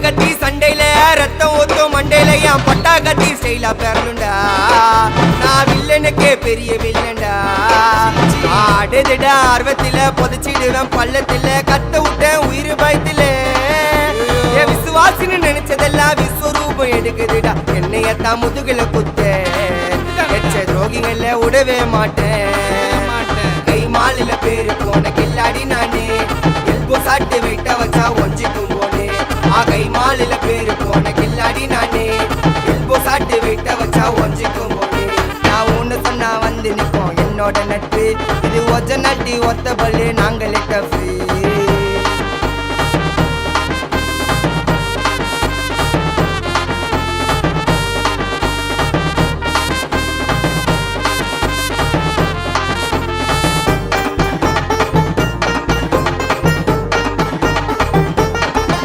கட்டி சண்டையில ரத்தம் ஊத்தும் மண்டையில என் பட்டா கட்டி ஸ்டைலா பேரலுண்டா நான் வில்லனுக்கே பெரிய வில்லன்டா ஆடுதுடா ஆர்வத்தில புதைச்சிடுவேன் பள்ளத்தில கத்த விட்டேன் உயிர் பயத்தில என் விசுவாசின்னு நினைச்சதெல்லாம் விஸ்வரூபம் எடுக்குதுடா என்னையத்தான் முதுகுல குத்த எச்ச துரோகிகள விடவே மாட்டேன் கை மாலில பேரு போன கில்லாடி நானே எல்போ சாட்டு வெயிட்ட வச்சா ஒஞ்சிக்கும் போனே கை மாலில பேரு போன கில்லாடி நானே எல்போ சாட்டு வெயிட்ட வச்சா ஒஞ்சிக்கும் போனே நான் ஒண்ணு சொன்னா வந்து நிப்போம் என்னோட நட்பு இது ஒஜ நட்டி ஒத்த பல்லு நாங்கள்